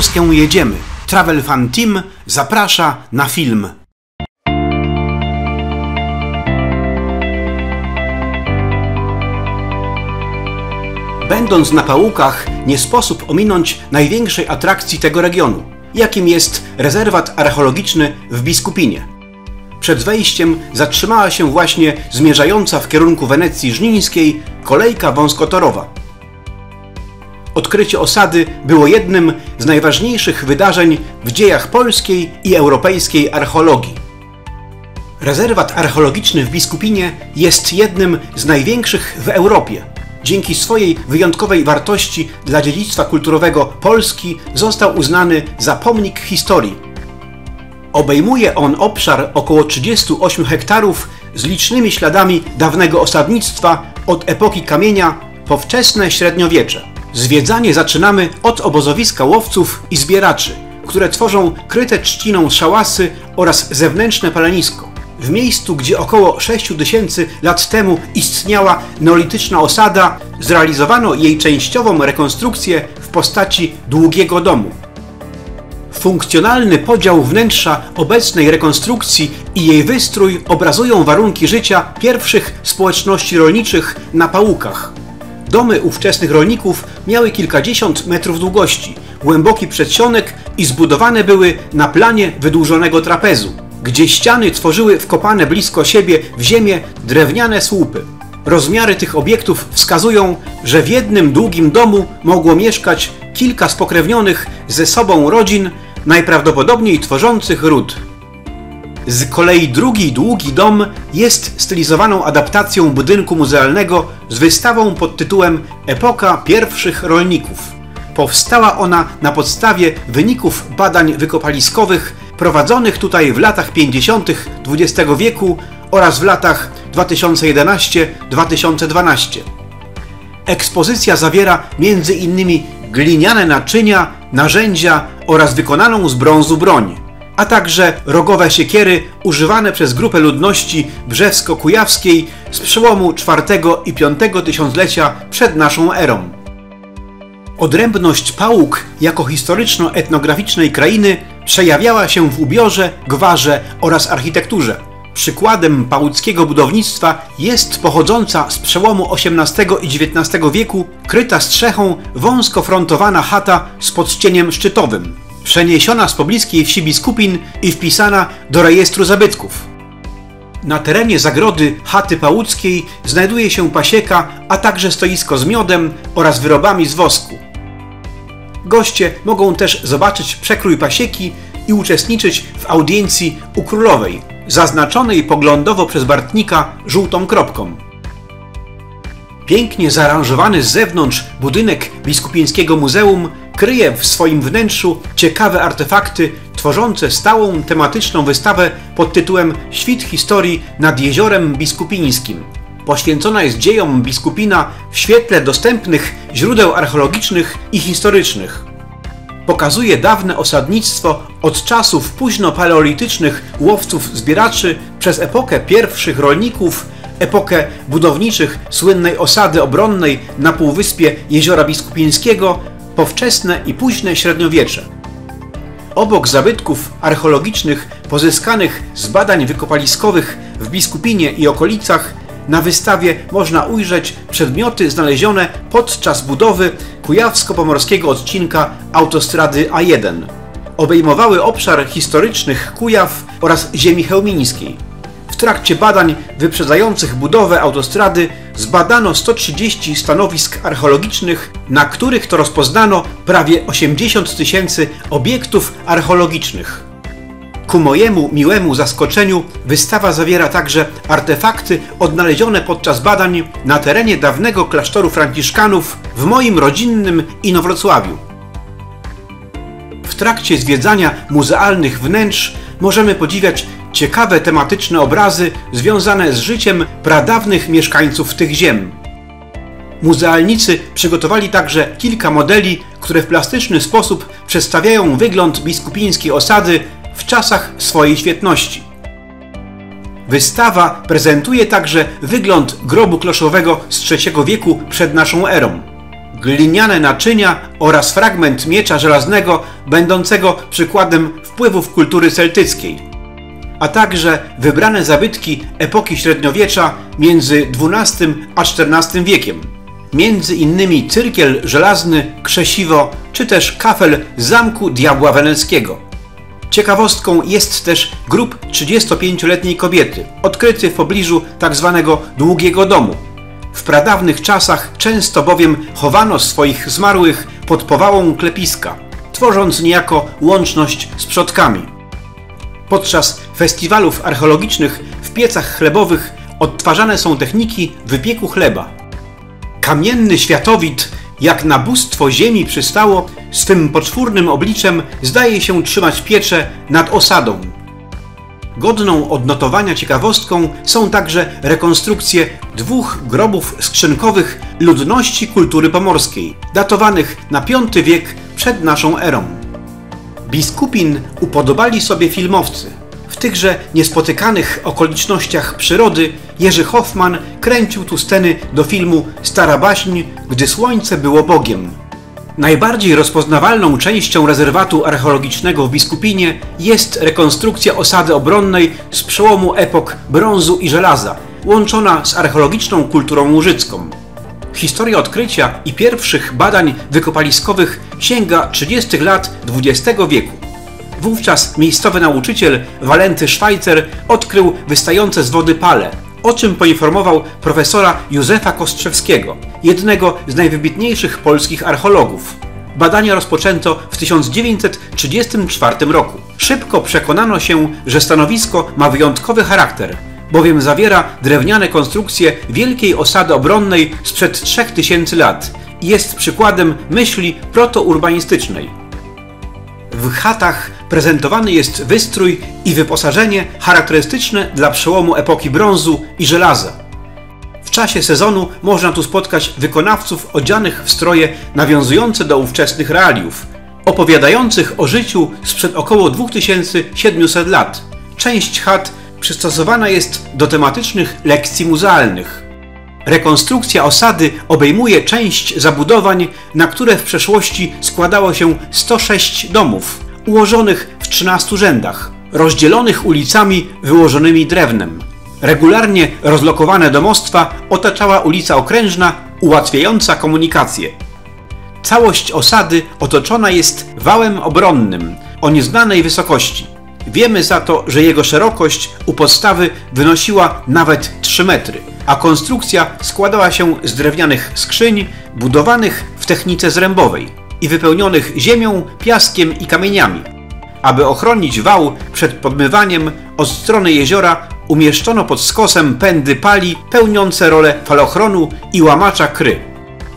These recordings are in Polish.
Polskę jedziemy. Travel Fan Team zaprasza na film. Będąc na Pałukach, nie sposób ominąć największej atrakcji tego regionu, jakim jest rezerwat archeologiczny w Biskupinie. Przed wejściem zatrzymała się właśnie zmierzająca w kierunku Wenecji Żnińskiej kolejka wąskotorowa. Odkrycie osady było jednym z najważniejszych wydarzeń w dziejach polskiej i europejskiej archeologii. Rezerwat archeologiczny w Biskupinie jest jednym z największych w Europie. Dzięki swojej wyjątkowej wartości dla dziedzictwa kulturowego Polski został uznany za pomnik historii. Obejmuje on obszar około 38 hektarów z licznymi śladami dawnego osadnictwa od epoki kamienia po wczesne średniowiecze. Zwiedzanie zaczynamy od obozowiska łowców i zbieraczy, które tworzą kryte trzciną szałasy oraz zewnętrzne palenisko. W miejscu, gdzie około 6000 lat temu istniała neolityczna osada, zrealizowano jej częściową rekonstrukcję w postaci długiego domu. Funkcjonalny podział wnętrza obecnej rekonstrukcji i jej wystrój obrazują warunki życia pierwszych społeczności rolniczych na Pałukach. Domy ówczesnych rolników miały kilkadziesiąt metrów długości, głęboki przedsionek i zbudowane były na planie wydłużonego trapezu, gdzie ściany tworzyły wkopane blisko siebie w ziemię drewniane słupy. Rozmiary tych obiektów wskazują, że w jednym długim domu mogło mieszkać kilka spokrewnionych ze sobą rodzin, najprawdopodobniej tworzących ród. Z kolei drugi długi dom jest stylizowaną adaptacją budynku muzealnego z wystawą pod tytułem Epoka pierwszych rolników. Powstała ona na podstawie wyników badań wykopaliskowych prowadzonych tutaj w latach 50. XX wieku oraz w latach 2011-2012. Ekspozycja zawiera m.in. gliniane naczynia, narzędzia oraz wykonaną z brązu broń, a także rogowe siekiery używane przez grupę ludności brzewsko-kujawskiej z przełomu IV i V tysiąclecia przed naszą erą. Odrębność Pałuk jako historyczno-etnograficznej krainy przejawiała się w ubiorze, gwarze oraz architekturze. Przykładem pałuckiego budownictwa jest pochodząca z przełomu XVIII i XIX wieku kryta strzechą wąskofrontowana chata z podścieniem szczytowym, przeniesiona z pobliskiej wsi Biskupin i wpisana do rejestru zabytków. Na terenie zagrody chaty pałuckiej znajduje się pasieka, a także stoisko z miodem oraz wyrobami z wosku. Goście mogą też zobaczyć przekrój pasieki i uczestniczyć w audiencji u królowej, zaznaczonej poglądowo przez Bartnika żółtą kropką. Pięknie zaaranżowany z zewnątrz budynek Biskupińskiego Muzeum kryje w swoim wnętrzu ciekawe artefakty tworzące stałą tematyczną wystawę pod tytułem Świt historii nad Jeziorem Biskupińskim. Poświęcona jest dziejom Biskupina w świetle dostępnych źródeł archeologicznych i historycznych. Pokazuje dawne osadnictwo od czasów późno-paleolitycznych łowców-zbieraczy przez epokę pierwszych rolników, epokę budowniczych słynnej osady obronnej na półwyspie Jeziora Biskupińskiego, po wczesne i późne średniowiecze. Obok zabytków archeologicznych pozyskanych z badań wykopaliskowych w Biskupinie i okolicach na wystawie można ujrzeć przedmioty znalezione podczas budowy kujawsko-pomorskiego odcinka autostrady A1. Obejmowały obszar historycznych Kujaw oraz ziemi chełmińskiej. W trakcie badań wyprzedzających budowę autostrady zbadano 130 stanowisk archeologicznych, na których to rozpoznano prawie 80 000 obiektów archeologicznych. Ku mojemu miłemu zaskoczeniu wystawa zawiera także artefakty odnalezione podczas badań na terenie dawnego klasztoru franciszkanów w moim rodzinnym Inowrocławiu. W trakcie zwiedzania muzealnych wnętrz możemy podziwiać ciekawe tematyczne obrazy związane z życiem pradawnych mieszkańców tych ziem. Muzealnicy przygotowali także kilka modeli, które w plastyczny sposób przedstawiają wygląd biskupińskiej osady w czasach swojej świetności. Wystawa prezentuje także wygląd grobu kloszowego z III wieku przed naszą erą. gliniane naczynia oraz fragment miecza żelaznego będącego przykładem wpływów kultury celtyckiej, a także wybrane zabytki epoki średniowiecza między XII a XIV wiekiem. Między innymi cyrkiel żelazny, krzesiwo czy też kafel z zamku Diabła Weneckiego. Ciekawostką jest też grób 35-letniej kobiety, odkryty w pobliżu tzw. Długiego Domu. W pradawnych czasach często bowiem chowano swoich zmarłych pod powałą klepiska, tworząc niejako łączność z przodkami. Podczas festiwalów archeologicznych w piecach chlebowych odtwarzane są techniki wypieku chleba. Kamienny światowid, jak na bóstwo ziemi przystało, swym poczwórnym obliczem zdaje się trzymać pieczę nad osadą. Godną odnotowania ciekawostką są także rekonstrukcje 2 grobów skrzynkowych ludności kultury pomorskiej, datowanych na V wiek przed naszą erą. Biskupin upodobali sobie filmowcy. W tychże niespotykanych okolicznościach przyrody Jerzy Hoffman kręcił tu sceny do filmu Stara baśń, gdy słońce było Bogiem. Najbardziej rozpoznawalną częścią rezerwatu archeologicznego w Biskupinie jest rekonstrukcja osady obronnej z przełomu epok brązu i żelaza, łączona z archeologiczną kulturą łużycką. Historia odkrycia i pierwszych badań wykopaliskowych sięga 30 lat XX wieku. Wówczas miejscowy nauczyciel Walenty Szwajcer odkrył wystające z wody pale, o czym poinformował profesora Józefa Kostrzewskiego, jednego z najwybitniejszych polskich archeologów. Badania rozpoczęto w 1934 roku. Szybko przekonano się, że stanowisko ma wyjątkowy charakter, bowiem zawiera drewniane konstrukcje wielkiej osady obronnej sprzed 3000 lat i jest przykładem myśli protourbanistycznej. W chatach prezentowany jest wystrój i wyposażenie charakterystyczne dla przełomu epoki brązu i żelaza. W czasie sezonu można tu spotkać wykonawców odzianych w stroje nawiązujące do ówczesnych realiów, opowiadających o życiu sprzed około 2700 lat. Część chat przystosowana jest do tematycznych lekcji muzealnych. Rekonstrukcja osady obejmuje część zabudowań, na które w przeszłości składało się 106 domów, ułożonych w 13 rzędach, rozdzielonych ulicami wyłożonymi drewnem. Regularnie rozlokowane domostwa otaczała ulica Okrężna, ułatwiająca komunikację. Całość osady otoczona jest wałem obronnym o nieznanej wysokości. Wiemy za to, że jego szerokość u podstawy wynosiła nawet 3 metry, a konstrukcja składała się z drewnianych skrzyń budowanych w technice zrębowej i wypełnionych ziemią, piaskiem i kamieniami. Aby ochronić wał przed podmywaniem, od strony jeziora umieszczono pod skosem pędy pali pełniące rolę falochronu i łamacza kry.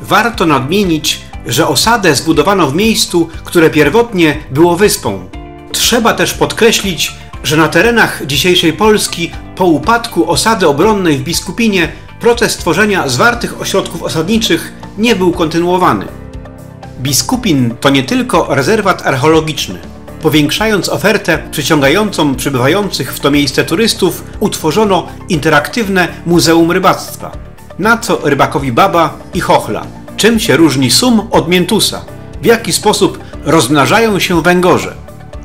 Warto nadmienić, że osadę zbudowano w miejscu, które pierwotnie było wyspą. Trzeba też podkreślić, że na terenach dzisiejszej Polski po upadku osady obronnej w Biskupinie proces tworzenia zwartych ośrodków osadniczych nie był kontynuowany. Biskupin to nie tylko rezerwat archeologiczny. Powiększając ofertę przyciągającą przybywających w to miejsce turystów, utworzono interaktywne Muzeum Rybactwa. Na co rybakowi baba i chochla? Czym się różni sum od miętusa? W jaki sposób rozmnażają się węgorze?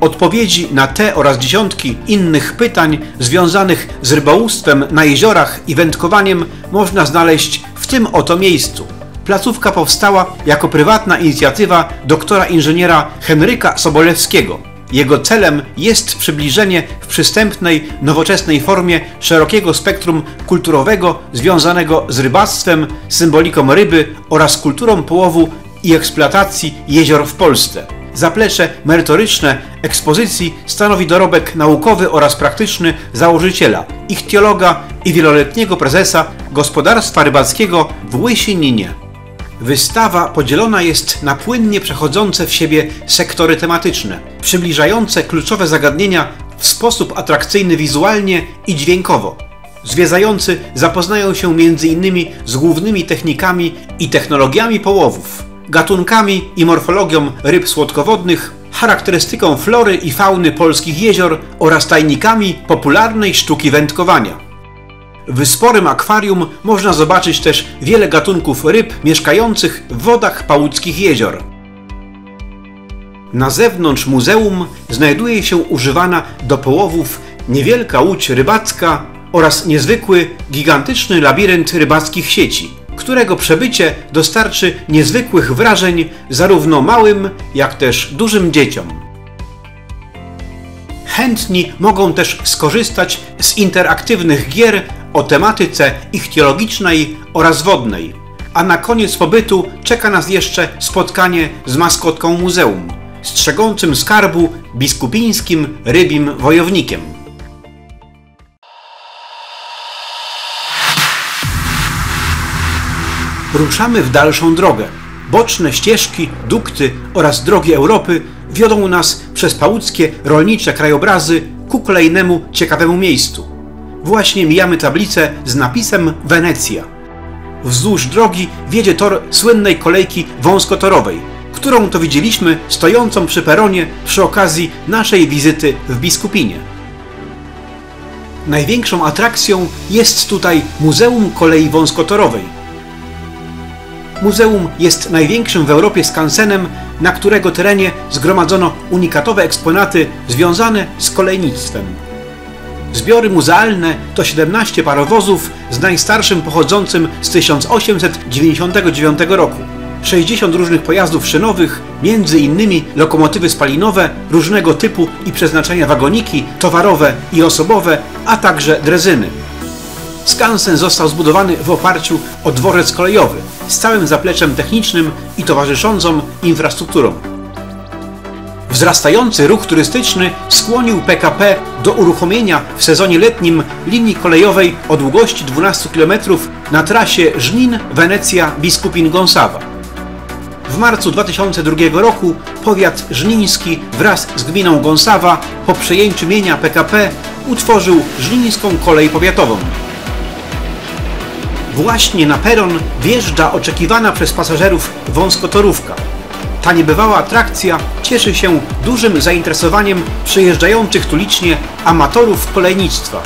Odpowiedzi na te oraz dziesiątki innych pytań związanych z rybołówstwem na jeziorach i wędkowaniem można znaleźć w tym oto miejscu. Placówka powstała jako prywatna inicjatywa doktora inżyniera Henryka Sobolewskiego. Jego celem jest przybliżenie w przystępnej, nowoczesnej formie szerokiego spektrum kulturowego związanego z rybactwem, symboliką ryby oraz kulturą połowu i eksploatacji jezior w Polsce. Zaplecze merytoryczne ekspozycji stanowi dorobek naukowy oraz praktyczny założyciela, ichtiologa i wieloletniego prezesa Gospodarstwa Rybackiego w Łysieninie. Wystawa podzielona jest na płynnie przechodzące w siebie sektory tematyczne, przybliżające kluczowe zagadnienia w sposób atrakcyjny wizualnie i dźwiękowo. Zwiedzający zapoznają się m.in. z głównymi technikami i technologiami połowów, gatunkami i morfologią ryb słodkowodnych, charakterystyką flory i fauny polskich jezior oraz tajnikami popularnej sztuki wędkowania. W sporym akwarium można zobaczyć też wiele gatunków ryb mieszkających w wodach pałuckich jezior. Na zewnątrz muzeum znajduje się używana do połowów niewielka łódź rybacka oraz niezwykły, gigantyczny labirynt rybackich sieci, którego przebycie dostarczy niezwykłych wrażeń zarówno małym, jak też dużym dzieciom. Chętni mogą też skorzystać z interaktywnych gier o tematyce ichtiologicznej oraz wodnej, a na koniec pobytu czeka nas jeszcze spotkanie z maskotką muzeum, strzegącym skarbu biskupińskim rybim wojownikiem. Ruszamy w dalszą drogę. Boczne ścieżki, dukty oraz drogi Europy wiodą nas przez pałuckie rolnicze krajobrazy ku kolejnemu ciekawemu miejscu. Właśnie mijamy tablicę z napisem Wenecja. Wzdłuż drogi wiedzie tor słynnej kolejki wąskotorowej, którą to widzieliśmy stojącą przy peronie przy okazji naszej wizyty w Biskupinie. Największą atrakcją jest tutaj Muzeum Kolei Wąskotorowej. Muzeum jest największym w Europie skansenem, na którego terenie zgromadzono unikatowe eksponaty związane z kolejnictwem. Zbiory muzealne to 17 parowozów z najstarszym pochodzącym z 1899 roku, 60 różnych pojazdów szynowych, m.in. lokomotywy spalinowe, różnego typu i przeznaczenia wagoniki, towarowe i osobowe, a także drezyny. Skansen został zbudowany w oparciu o dworzec kolejowy z całym zapleczem technicznym i towarzyszącą infrastrukturą. Wzrastający ruch turystyczny skłonił PKP do uruchomienia w sezonie letnim linii kolejowej o długości 12 km na trasie Żnin-Wenecja-Biskupin-Gonsawa. W marcu 2002 roku powiat żniński wraz z gminą Gonsawa po przejęciu mienia PKP utworzył Żnińską Kolej Powiatową. Właśnie na peron wjeżdża oczekiwana przez pasażerów wąskotorówka. Ta niebywała atrakcja cieszy się dużym zainteresowaniem przyjeżdżających tu licznie amatorów kolejnictwa.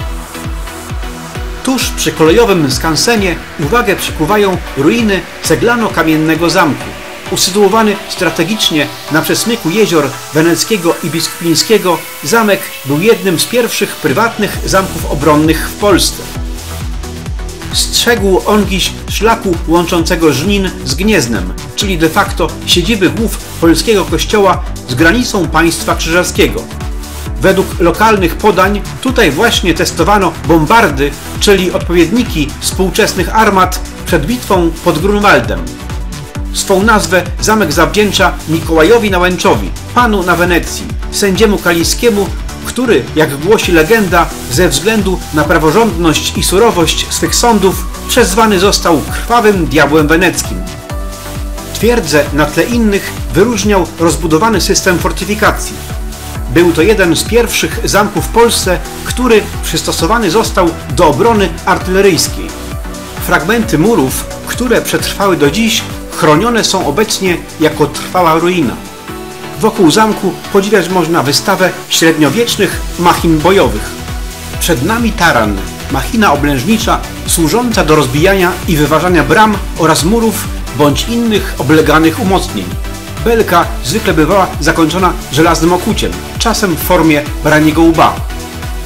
Tuż przy kolejowym skansenie uwagę przykuwają ruiny ceglano-kamiennego zamku. Usytuowany strategicznie na przesmyku jezior weneckiego i biskupińskiego, zamek był jednym z pierwszych prywatnych zamków obronnych w Polsce. Strzegł on dziś szlaku łączącego Żnin z Gnieznem, czyli de facto siedziby głów polskiego kościoła z granicą państwa krzyżackiego. Według lokalnych podań tutaj właśnie testowano bombardy, czyli odpowiedniki współczesnych armat przed bitwą pod Grunwaldem. Swą nazwę zamek zawdzięcza Mikołajowi Nałęczowi, panu na Wenecji, sędziemu kaliskiemu, który, jak głosi legenda, ze względu na praworządność i surowość swych sądów przezwany został krwawym diabłem weneckim. Twierdzę na tle innych wyróżniał rozbudowany system fortyfikacji. Był to jeden z pierwszych zamków w Polsce, który przystosowany został do obrony artyleryjskiej. Fragmenty murów, które przetrwały do dziś, chronione są obecnie jako trwała ruina. Wokół zamku podziwiać można wystawę średniowiecznych machin bojowych. Przed nami taran, machina oblężnicza służąca do rozbijania i wyważania bram oraz murów bądź innych obleganych umocnień. Belka zwykle bywała zakończona żelaznym okuciem, czasem w formie baraniego łba.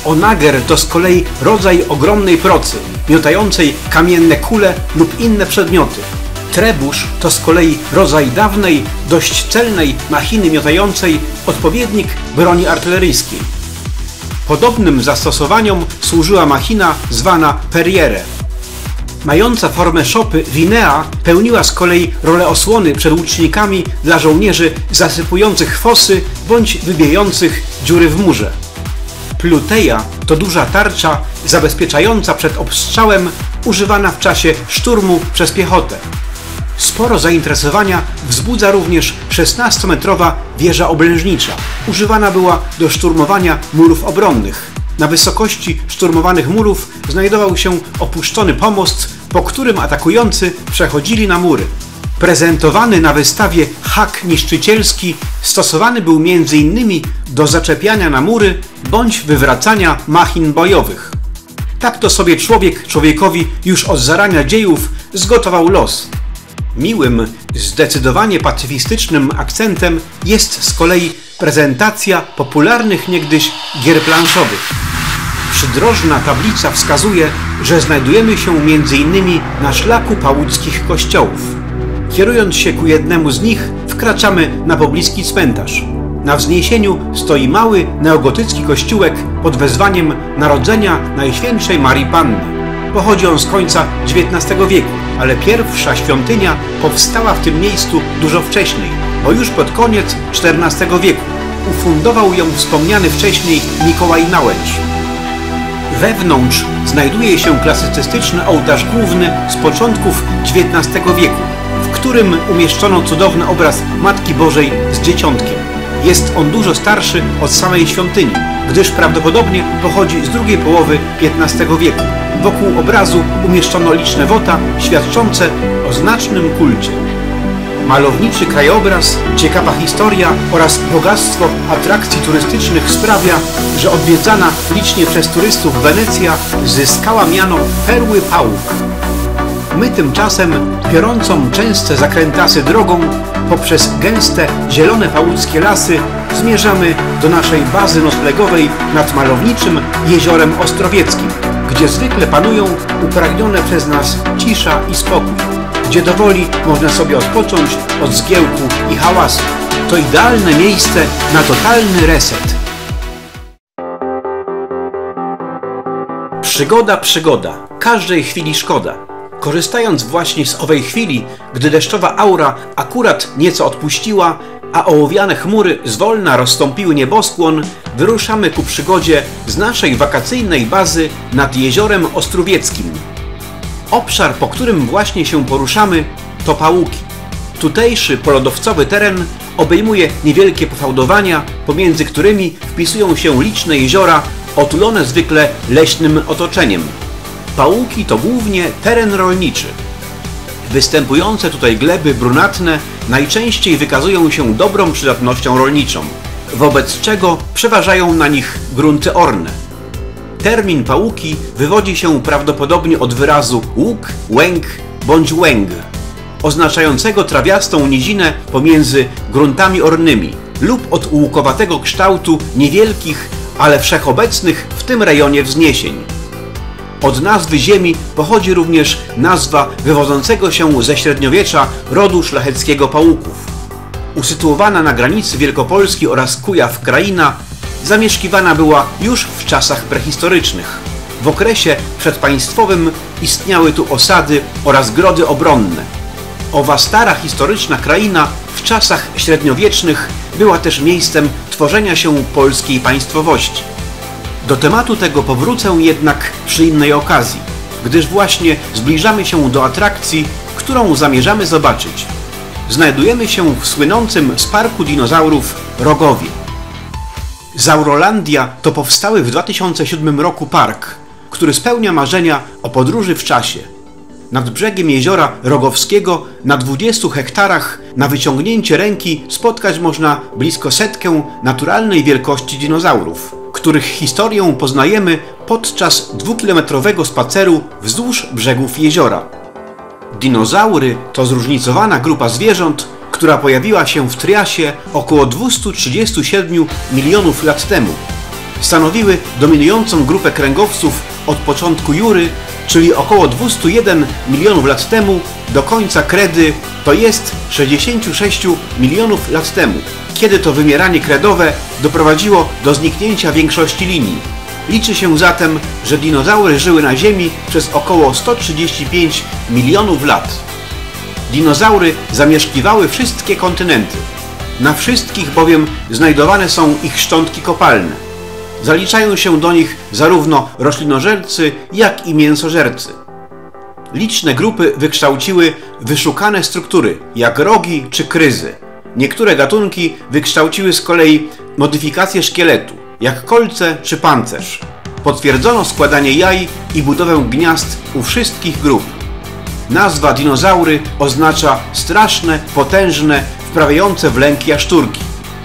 Onager to z kolei rodzaj ogromnej procy, miotającej kamienne kule lub inne przedmioty. Trebusz to z kolei rodzaj dawnej, dość celnej machiny miotającej, odpowiednik broni artyleryjskiej. Podobnym zastosowaniom służyła machina zwana perriere. Mająca formę szopy Winea pełniła z kolei rolę osłony przed łucznikami dla żołnierzy zasypujących fosy bądź wybijających dziury w murze. Pluteja to duża tarcza zabezpieczająca przed obstrzałem, używana w czasie szturmu przez piechotę. Sporo zainteresowania wzbudza również 16-metrowa wieża oblężnicza. Używana była do szturmowania murów obronnych. Na wysokości szturmowanych murów znajdował się opuszczony pomost, po którym atakujący przechodzili na mury. Prezentowany na wystawie hak niszczycielski stosowany był m.in. do zaczepiania na mury bądź wywracania machin bojowych. Tak to sobie człowiek człowiekowi już od zarania dziejów zgotował los. Miłym, zdecydowanie pacyfistycznym akcentem jest z kolei prezentacja popularnych niegdyś gier planszowych. Przydrożna tablica wskazuje, że znajdujemy się m.in. na szlaku pałuckich kościołów. Kierując się ku jednemu z nich, wkraczamy na pobliski cmentarz. Na wzniesieniu stoi mały neogotycki kościółek pod wezwaniem Narodzenia Najświętszej Marii Panny. Pochodzi on z końca XIX wieku, ale pierwsza świątynia powstała w tym miejscu dużo wcześniej, bo już pod koniec XIV wieku. Ufundował ją wspomniany wcześniej Mikołaj Nałęcz. Wewnątrz znajduje się klasycystyczny ołtarz główny z początków XIX wieku, w którym umieszczono cudowny obraz Matki Bożej z Dzieciątkiem. Jest on dużo starszy od samej świątyni, gdyż prawdopodobnie pochodzi z drugiej połowy XV wieku. Wokół obrazu umieszczono liczne wota świadczące o znacznym kulcie. Malowniczy krajobraz, ciekawa historia oraz bogactwo atrakcji turystycznych sprawia, że odwiedzana licznie przez turystów Wenecja zyskała miano Perły Pałuk. My tymczasem, piorącą częste zakrętasy drogą, poprzez gęste, zielone pałuckie lasy zmierzamy do naszej bazy noclegowej nad malowniczym Jeziorem Ostrowieckim, gdzie zwykle panują upragnione przez nas cisza i spokój, gdzie dowoli można sobie odpocząć od zgiełku i hałasu. To idealne miejsce na totalny reset. Przygoda, każdej chwili szkoda. Korzystając właśnie z owej chwili, gdy deszczowa aura akurat nieco odpuściła, a ołowiane chmury zwolna rozstąpiły nieboskłon, wyruszamy ku przygodzie z naszej wakacyjnej bazy nad Jeziorem Ostrowieckim. Obszar, po którym właśnie się poruszamy, to Pałuki. Tutejszy polodowcowy teren obejmuje niewielkie pofałdowania, pomiędzy którymi wpisują się liczne jeziora otulone zwykle leśnym otoczeniem. Pałuki to głównie teren rolniczy. Występujące tutaj gleby brunatne najczęściej wykazują się dobrą przydatnością rolniczą, wobec czego przeważają na nich grunty orne. Termin pałuki wywodzi się prawdopodobnie od wyrazu łuk, łęk bądź łęg, oznaczającego trawiastą nizinę pomiędzy gruntami ornymi lub od łukowatego kształtu niewielkich, ale wszechobecnych w tym rejonie wzniesień. Od nazwy ziemi pochodzi również nazwa wywodzącego się ze średniowiecza rodu szlacheckiego Pałuków. Usytuowana na granicy Wielkopolski oraz Kujaw-Kraina, zamieszkiwana była już w czasach prehistorycznych. W okresie przedpaństwowym istniały tu osady oraz grody obronne. Owa stara historyczna kraina w czasach średniowiecznych była też miejscem tworzenia się polskiej państwowości. Do tematu tego powrócę jednak przy innej okazji, gdyż właśnie zbliżamy się do atrakcji, którą zamierzamy zobaczyć. Znajdujemy się w słynącym z parku dinozaurów Rogowie. Zaurolandia to powstały w 2007 roku park, który spełnia marzenia o podróży w czasie. Nad brzegiem jeziora Rogowskiego na 20 hektarach na wyciągnięcie ręki spotkać można blisko 100 naturalnej wielkości dinozaurów, których historię poznajemy podczas 2-kilometrowego spaceru wzdłuż brzegów jeziora. Dinozaury to zróżnicowana grupa zwierząt, która pojawiła się w Triasie około 237 milionów lat temu. Stanowiły dominującą grupę kręgowców od początku Jury, czyli około 201 milionów lat temu, do końca Kredy, to jest 66 milionów lat temu, kiedy to wymieranie kredowe doprowadziło do zniknięcia większości linii. Liczy się zatem, że dinozaury żyły na Ziemi przez około 135 milionów lat. Dinozaury zamieszkiwały wszystkie kontynenty. Na wszystkich bowiem znajdowane są ich szczątki kopalne. Zaliczają się do nich zarówno roślinożercy, jak i mięsożercy. Liczne grupy wykształciły wyszukane struktury, jak rogi czy kryzy. Niektóre gatunki wykształciły z kolei modyfikacje szkieletu, jak kolce czy pancerz. Potwierdzono składanie jaj i budowę gniazd u wszystkich grup. Nazwa dinozaury oznacza straszne, potężne, wprawiające w lęk jaszczurki.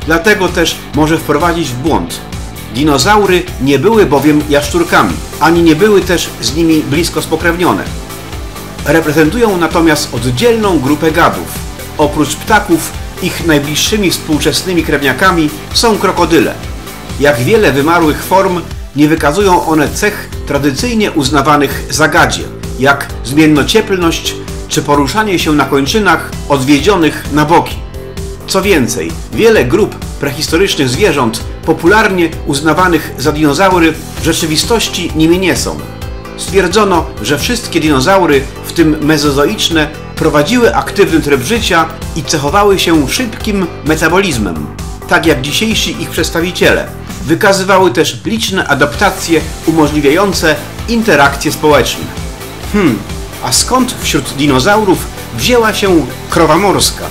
Dlatego też może wprowadzić w błąd. Dinozaury nie były bowiem jaszczurkami, ani nie były też z nimi blisko spokrewnione. Reprezentują natomiast oddzielną grupę gadów. Oprócz ptaków, ich najbliższymi współczesnymi krewniakami są krokodyle. Jak wiele wymarłych form, nie wykazują one cech tradycyjnie uznawanych za gadzie, jak zmiennocieplność czy poruszanie się na kończynach odwiedzionych na boki. Co więcej, wiele grup prehistorycznych zwierząt, popularnie uznawanych za dinozaury, w rzeczywistości nimi nie są. Stwierdzono, że wszystkie dinozaury, w tym mezozoiczne, prowadziły aktywny tryb życia i cechowały się szybkim metabolizmem, tak jak dzisiejsi ich przedstawiciele. Wykazywały też liczne adaptacje umożliwiające interakcje społeczne. A skąd wśród dinozaurów wzięła się krowa morska?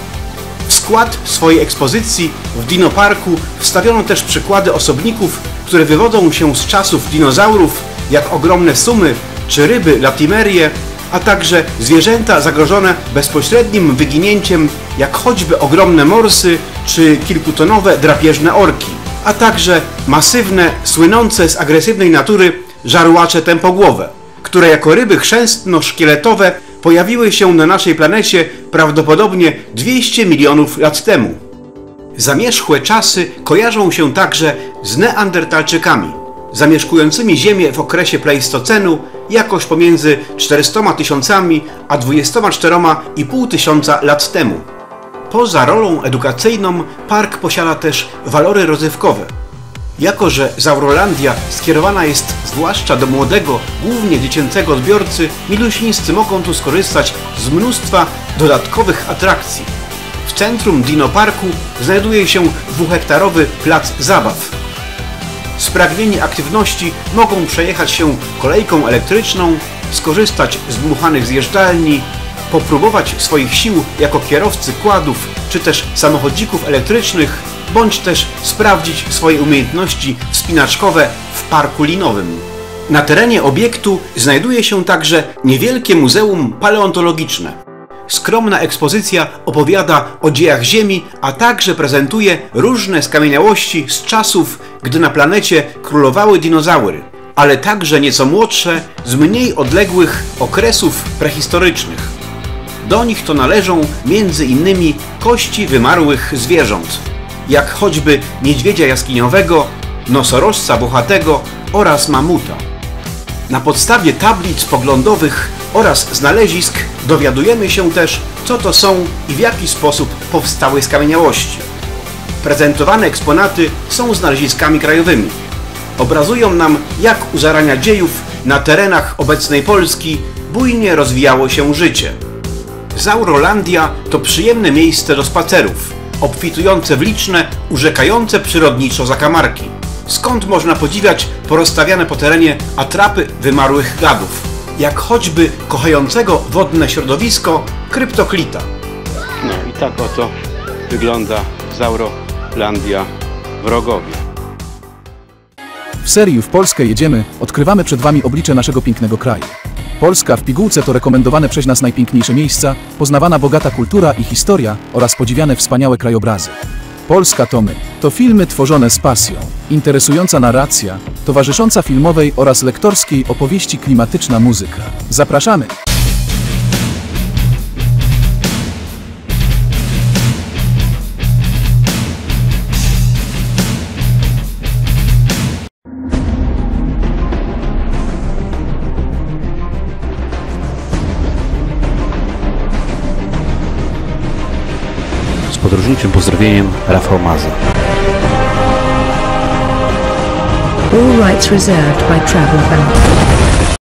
W skład swojej ekspozycji w Dinoparku wstawiono też przykłady osobników, które wywodzą się z czasów dinozaurów, jak ogromne sumy czy ryby latimerie, a także zwierzęta zagrożone bezpośrednim wyginięciem, jak choćby ogromne morsy czy kilkutonowe drapieżne orki, a także masywne, słynące z agresywnej natury żarłacze tępogłowe, które jako ryby chrzęstno-szkieletowe pojawiły się na naszej planecie prawdopodobnie 200 milionów lat temu. Zamierzchłe czasy kojarzą się także z Neandertalczykami, zamieszkującymi Ziemię w okresie Pleistocenu jakoś pomiędzy 400 tysiącami a 24,5 tysiąca lat temu. Poza rolą edukacyjną park posiada też walory rozrywkowe. Jako że Zaurolandia skierowana jest zwłaszcza do młodego, głównie dziecięcego odbiorcy, milusińscy mogą tu skorzystać z mnóstwa dodatkowych atrakcji. W centrum Dinoparku znajduje się 2-hektarowy plac zabaw. Spragnieni aktywności mogą przejechać się kolejką elektryczną, skorzystać z dmuchanych zjeżdżalni, popróbować swoich sił jako kierowcy kładów czy też samochodzików elektrycznych, bądź też sprawdzić swoje umiejętności wspinaczkowe w parku linowym. Na terenie obiektu znajduje się także niewielkie muzeum paleontologiczne. Skromna ekspozycja opowiada o dziejach Ziemi, a także prezentuje różne skamieniałości z czasów, gdy na planecie królowały dinozaury, ale także nieco młodsze, z mniej odległych okresów prehistorycznych. Do nich to należą m.in. kości wymarłych zwierząt, jak choćby niedźwiedzia jaskiniowego, nosorożca włochatego oraz mamuta. Na podstawie tablic poglądowych oraz znalezisk dowiadujemy się też, co to są i w jaki sposób powstały skamieniałości. Prezentowane eksponaty są znaleziskami krajowymi. Obrazują nam, jak u zarania dziejów na terenach obecnej Polski bujnie rozwijało się życie. Zaurolandia to przyjemne miejsce do spacerów, obfitujące w liczne, urzekające przyrodniczo zakamarki, skąd można podziwiać porozstawiane po terenie atrapy wymarłych gadów, jak choćby kochającego wodne środowisko kryptoklita. No i tak oto wygląda Zaurolandia w Rogowie. W serii W Polskę jedziemy odkrywamy przed Wami oblicze naszego pięknego kraju. Polska w pigułce to rekomendowane przez nas najpiękniejsze miejsca, poznawana bogata kultura i historia oraz podziwiane wspaniałe krajobrazy. Polska to my. To filmy tworzone z pasją, interesująca narracja, towarzysząca filmowej oraz lektorskiej opowieści, klimatyczna muzyka. Zapraszamy! Podróżniczym pozdrowieniem Rafał Maza. All rights reserved by Travel Bank.